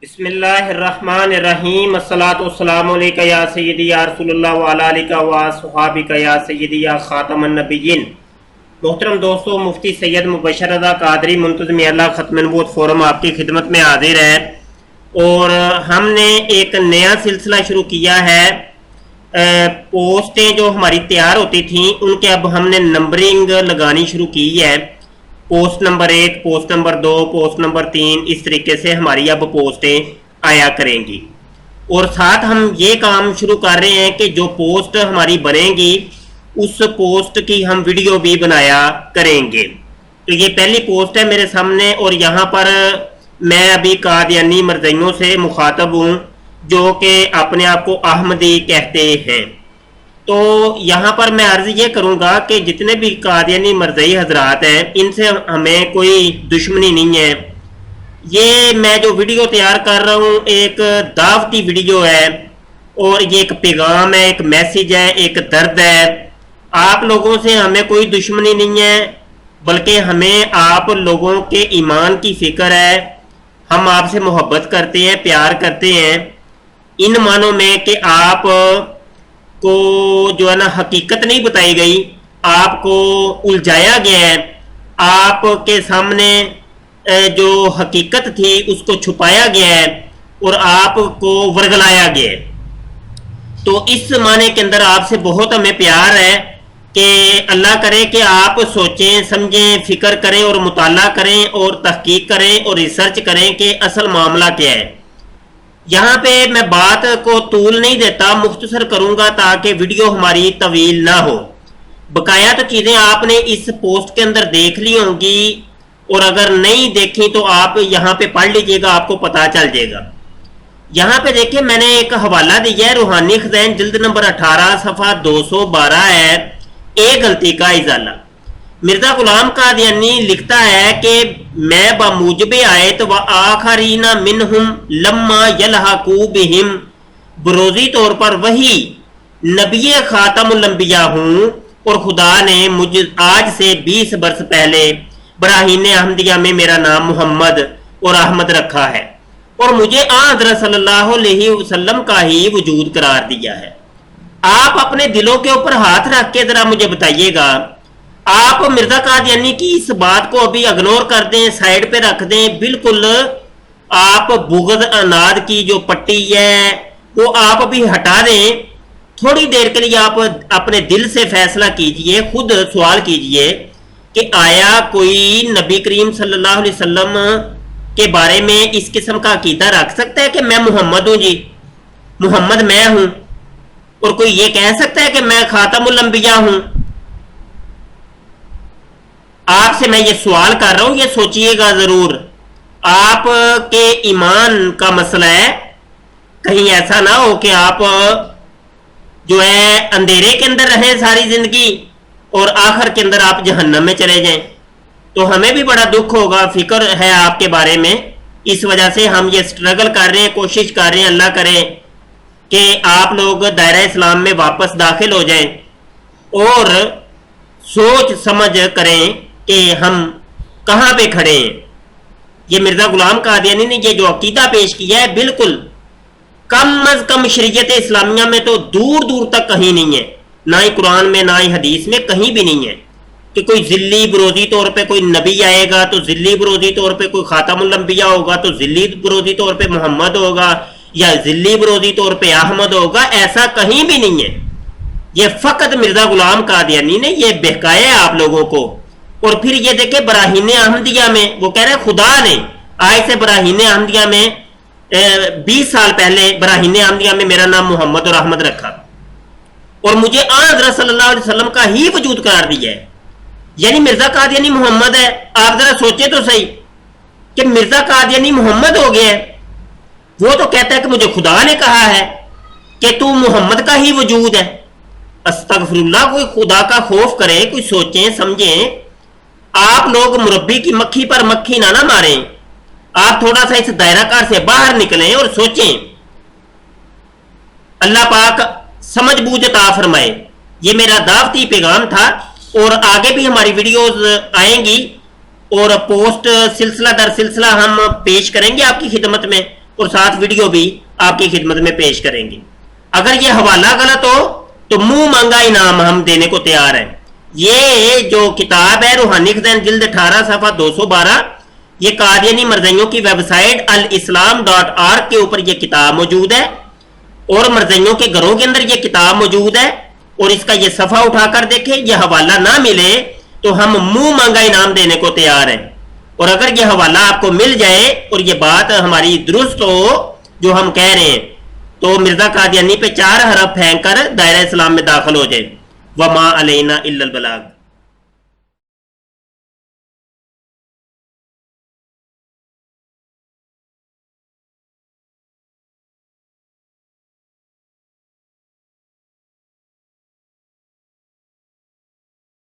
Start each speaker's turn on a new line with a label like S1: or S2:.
S1: بسم اللہ الرحمن الرحیم الصلاۃ والسلام علیکہ یا سیدی یا رسول اللہ وعلی آلہ و صحابہ یا سیدی یا خاتم النبیین۔ محترم دوستو، مفتی سید مبشر رضا قادری منتظم اللہ ختم نبوت فورم آپ کی خدمت میں حاضر ہے، اور ہم نے ایک نیا سلسلہ شروع کیا ہے۔ پوسٹیں جو ہماری تیار ہوتی تھیں ان کے اب ہم نے نمبرنگ لگانی شروع کی ہے۔ Post number 1، post number 2، post number 3، اس طریقے سے ہماری اب پوسٹیں آیا کریں گی۔ اور ساتھ ہم یہ کام شروع کر رہے ہیں کہ جو پوسٹ ہماری بنیں گی اس پوسٹ کی ہم ویڈیو بھی بنایا کریں گے۔ تو یہ پہلی پوسٹ ہے میرے سامنے، اور یہاں پر میں ابھی قادیانی مرزائیوں سے مخاطب ہوں جو کہ اپنے آپ کو احمدی کہتے ہیں۔ تو یہاں پر میں عرض یہ کروں گا کہ جتنے بھی قادیانی مرزائی حضرات ہیں ان سے ہمیں کوئی دشمنی نہیں ہے۔ یہ میں جو ویڈیو تیار کر رہا ہوں ایک دعوتی ویڈیو ہے، اور یہ ایک پیغام ہے، ایک میسیج ہے، ایک درد ہے۔ آپ لوگوں سے ہمیں کوئی دشمنی نہیں ہے، بلکہ ہمیں آپ لوگوں کے ایمان کی فکر ہے۔ ہم آپ سے محبت کرتے ہیں، پیار کرتے ہیں، ان معنوں میں کہ آپ کو جو ہے نا حقیقت نہیں بتائی گئی، آپ کو الجھایا گیا ہے، آپ کے سامنے جو حقیقت تھی اس کو چھپایا گیا ہے اور آپ کو ورگلایا گیا ہے۔ تو اس معنی کے اندر آپ سے بہت ہمیں پیار ہے کہ اللہ کرے کہ آپ سوچیں، سمجھیں، فکر کریں اور مطالعہ کریں اور تحقیق کریں اور ریسرچ کریں کہ اصل معاملہ کیا ہے۔ یہاں پہ میں بات کو طول نہیں دیتا، مختصر کروں گا تاکہ ویڈیو ہماری طویل نہ ہو۔ بقایا تو چیزیں آپ نے اس پوسٹ کے اندر دیکھ لی ہوں گی، اور اگر نہیں دیکھی تو آپ یہاں پہ پڑھ لیجئے گا، آپ کو پتہ چل جائے گا۔ یہاں پہ دیکھیں میں نے ایک حوالہ دیا ہے، روحانی خزائن جلد نمبر 18 صفحہ 212 ہے، ایک غلطی کا ازالہ۔ مرزا غلام قادیانی لکھتا ہے کہ میں بموجب آیت و آخرین منہم لما یلحقوا بہم، بروزی طور پر وہی نبی خاتم الانبیاء ہوں، اور خدا نے مجھ آج سے 20 برس پہلے براہین احمدیہ میں میرا نام محمد اور احمد رکھا ہے، اور مجھے حضرت صلی اللہ علیہ وسلم کا ہی وجود قرار دیا ہے۔ آپ اپنے دلوں کے اوپر ہاتھ رکھ کے ذرا مجھے بتائیے گا، آپ مرزا قادیانی کی اس بات کو ابھی اگنور کر دیں، سائیڈ پہ رکھ دیں، بالکل آپ بغض اناد کی جو پٹی ہے وہ آپ ابھی ہٹا دیں۔ تھوڑی دیر کے لیے آپ اپنے دل سے فیصلہ کیجئے، خود سوال کیجئے کہ آیا کوئی نبی کریم صلی اللہ علیہ وسلم کے بارے میں اس قسم کا عقیدہ رکھ سکتا ہے کہ میں محمد ہوں، جی محمد میں ہوں، اور کوئی یہ کہہ سکتا ہے کہ میں خاتم الانبیاء ہوں؟ آپ سے میں یہ سوال کر رہا ہوں، یہ سوچئے گا ضرور۔ آپ کے ایمان کا مسئلہ ہے، کہیں ایسا نہ ہو کہ آپ جو ہے اندھیرے کے اندر رہیں ساری زندگی اور آخر کے اندر آپ جہنم میں چلے جائیں، تو ہمیں بھی بڑا دکھ ہوگا، فکر ہے آپ کے بارے میں۔ اس وجہ سے ہم یہ سٹرگل کر رہے ہیں، کوشش کر رہے ہیں، اللہ کرے کہ آپ لوگ دائرہ اسلام میں واپس داخل ہو جائیں اور سوچ سمجھ کریں کہ ہم کہاں پہ کھڑے ہیں۔ یہ مرزا غلام قادیانی نے یہ جو عقیدہ پیش کیا ہے بالکل کم از کم شریعت اسلامیہ میں تو دور دور تک کہیں نہیں ہے، نہ ہی قرآن میں نہ ہی حدیث میں کہیں بھی نہیں ہے کہ کوئی ذلی بروزی طور پہ کوئی نبی آئے گا تو ذلی بروزی طور پہ کوئی خاتم الانبیاء ہوگا تو ذلی بروزی طور پہ محمد ہوگا، یا ذلی بروزی طور پہ احمد ہوگا، ایسا کہیں بھی نہیں ہے۔ یہ فقط مرزا غلام قادیانی نے یہ بہکایا ہے آپ لوگوں کو۔ اور پھر یہ دیکھیں براہین احمدیہ میں وہ کہہ رہے ہیں خدا نے آج سے براہین احمدیہ میں 20 سال پہلے براہین احمدیہ میں میرا نام محمد اور احمد رکھا، اور مجھے حضرت صلی اللہ علیہ وسلم کا ہی وجود قرار دیا ہے۔ یعنی مرزا قادیانی محمد ہے۔ آپ ذرا سوچیں تو صحیح کہ مرزا قادیانی محمد ہو گیا ہے، وہ تو کہتا ہے کہ مجھے خدا نے کہا ہے کہ تو محمد کا ہی وجود ہے۔ استغفر اللہ، کوئی خدا کا خوف کرے، کوئی سوچیں سمجھیں۔ آپ لوگ مربی کی مکھی پر مکھی نہ ماریں، آپ تھوڑا سا اس دائرہ کار سے باہر نکلیں اور سوچیں۔ اللہ پاک سمجھ بوجھ عطا فرمائے۔ یہ میرا دعوتی پیغام تھا، اور آگے بھی ہماری ویڈیوز آئیں گی اور پوسٹ سلسلہ در سلسلہ ہم پیش کریں گے آپ کی خدمت میں۔ اور ساتھ ویڈیو بھی آپ کی خدمت میں پیش کریں گے. اگر یہ حوالہ غلط ہو تو منہ مانگا انعام ہم دینے کو تیار ہیں. یہ جو کتاب ہے روحانی خزائن جلد 18 صفحہ 212، یہ قادیانی مرزائیوں کی ویب سائٹ الاسلام.org کے اوپر یہ کتاب موجود ہے، اور مرزائیوں کے گھروں کے اندر یہ کتاب موجود ہے. اور اس کا یہ صفحہ اٹھا کر دیکھیں، یہ حوالہ نہ ملے تو ہم منہ مانگا انعام دینے کو تیار ہیں. اور اگر یہ حوالہ آپ کو مل جائے اور یہ بات ہماری درست ہو جو ہم کہہ رہے ہیں، تو مرزا قادیانی پہ 4 حرف پھینک کر دائرہ اسلام میں داخل ہو جائے. وما علینا الا البلاغ.